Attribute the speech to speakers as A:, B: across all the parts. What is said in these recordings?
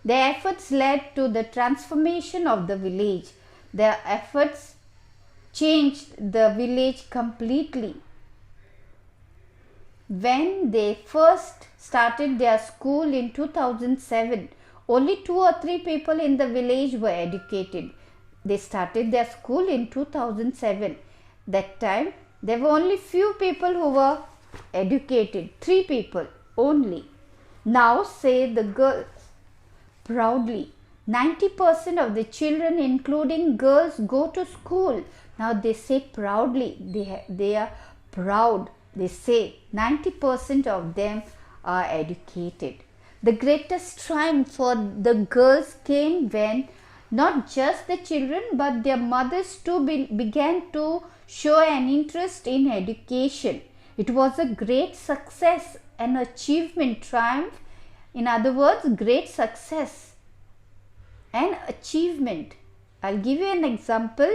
A: Their efforts led to the transformation of the village. Their efforts changed the village completely. When they first started their school in 2007, only 2 or 3 people in the village were educated. They started their school in 2007. That time there were only few people who were educated, 3 people only. Now say the girls proudly, 90% of the children including girls go to school. Now they say proudly, they are proud. They say 90% of them are educated. The greatest triumph for the girls came when not just the children but their mothers too began to show an interest in education. It was a great success, an achievement, triumph. In other words, great success, an achievement. I'll give you an example.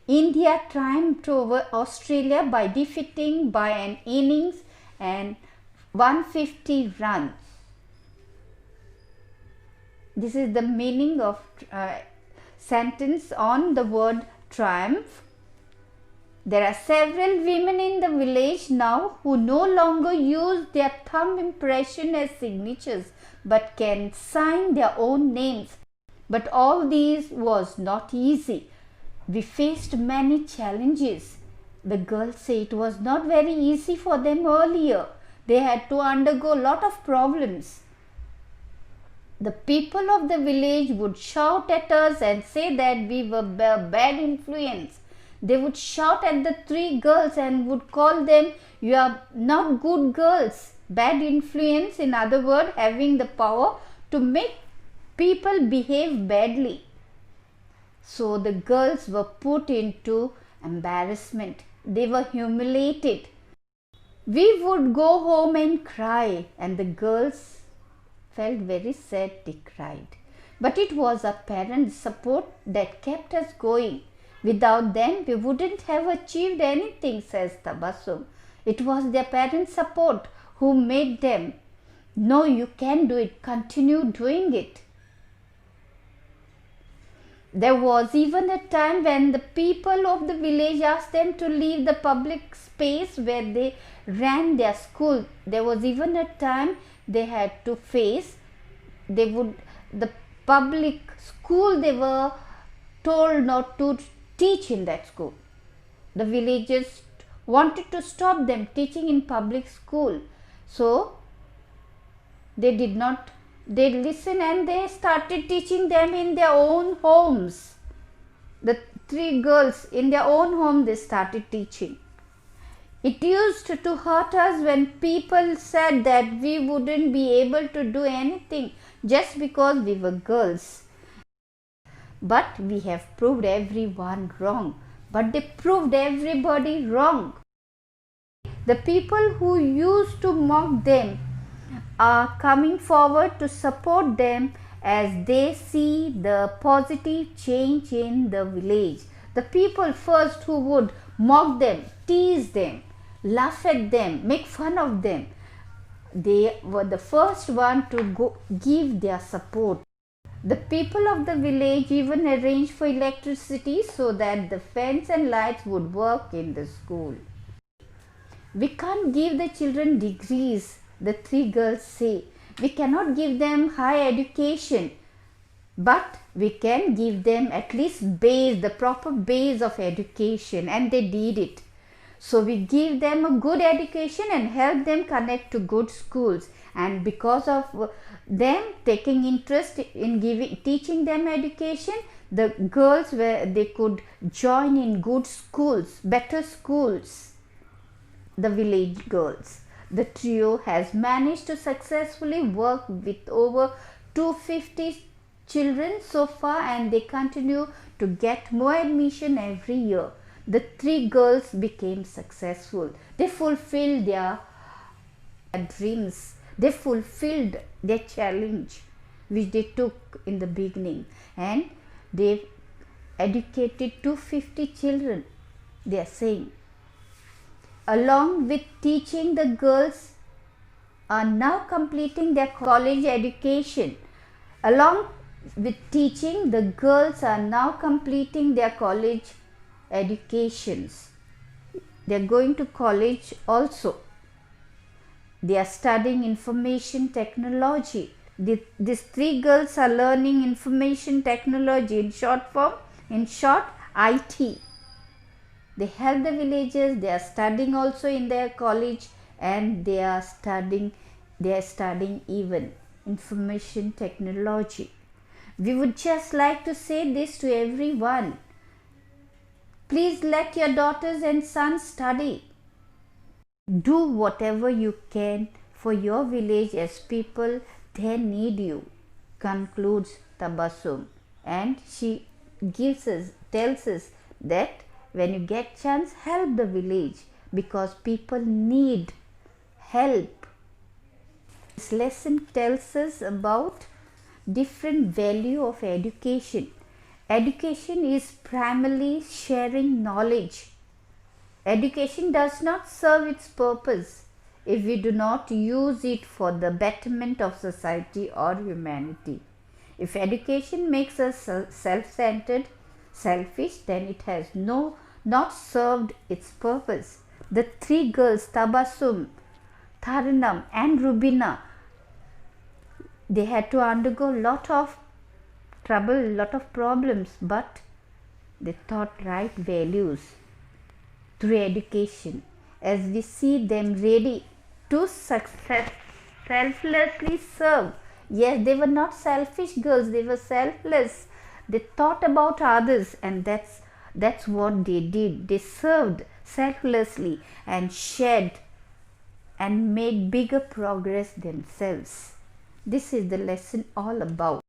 A: India triumphed over Australia by defeating by an innings and 150 runs. This is the meaning of sentence on the word triumph. There are several women in the village now who no longer use their thumb impression as signatures but can sign their own names. But all these was not easy. We faced many challenges. The girls say it was not very easy for them earlier. They had to undergo a lot of problems. The people of the village would shout at us and say that we were bad influence. They would shout at the 3 girls and would call them, you are not good girls. Bad influence, in other words, having the power to make people behave badly. So the girls were put into embarrassment. They were humiliated. We would go home and cry, and the girls felt very sad. They cried. But it was our parents' support that kept us going. Without them, we wouldn't have achieved anything, says Tabassum. It was their parents' support who made them. No, you can do it. Continue doing it. There was even a time when the people of the village asked them to leave the public space where they ran their school. There was even a time they had to face, the public school, they were told not to teach in that school. The villagers wanted to stop them teaching in public school. So they did not. They listened and they started teaching them in their own homes. The 3 girls in their own home, they started teaching. It used to hurt us when people said that we wouldn't be able to do anything just because we were girls. But we have proved everyone wrong. But they proved everybody wrong. The people who used to mock them are coming forward to support them as they see the positive change in the village. The people first who would mock them, tease them, laugh at them, make fun of them, they were the first one to give their support. The people of the village even arranged for electricity so that the fans and lights would work in the school. We can't give the children degrees, the 3 girls say. We cannot give them high education, but we can give them at least the proper base of education, and they did it. So we give them a good education and help them connect to good schools, and because of them taking interest in teaching them education, the girls they could join in good schools, better schools. The village girls. The trio has managed to successfully work with over 250 children so far, and they continue to get more admission every year. The 3 girls became successful. They fulfilled their dreams. They fulfilled their challenge which they took in the beginning, and they educated 250 children, they are saying. Along with teaching, the girls are now completing their college education. Along with teaching, the girls are now completing their college educations. They are going to college also. They are studying information technology. These three girls are learning information technology, in short, IT. They help the villagers. They are studying also in their college, and they are studying even information technology. We would just like to say this to everyone. Please let your daughters and sons study. Do whatever you can for your village, as people they need you, concludes Tabassum. And she tells us that when you get chance, help the village, because people need help. This lesson tells us about different value of education. Education is primarily sharing knowledge. Education does not serve its purpose if we do not use it for the betterment of society or humanity. If education makes us self-centered, selfish, then it has not served its purpose. The three girls, Tabassum, Taranum and Rubina, they had to undergo a lot of trouble, lot of problems, but they taught right values through education. As we see them ready to selflessly serve. Yes, they were not selfish girls, they were selfless. They thought about others, and that's what they did. They served selflessly and shared and made bigger progress themselves. This is the lesson all about.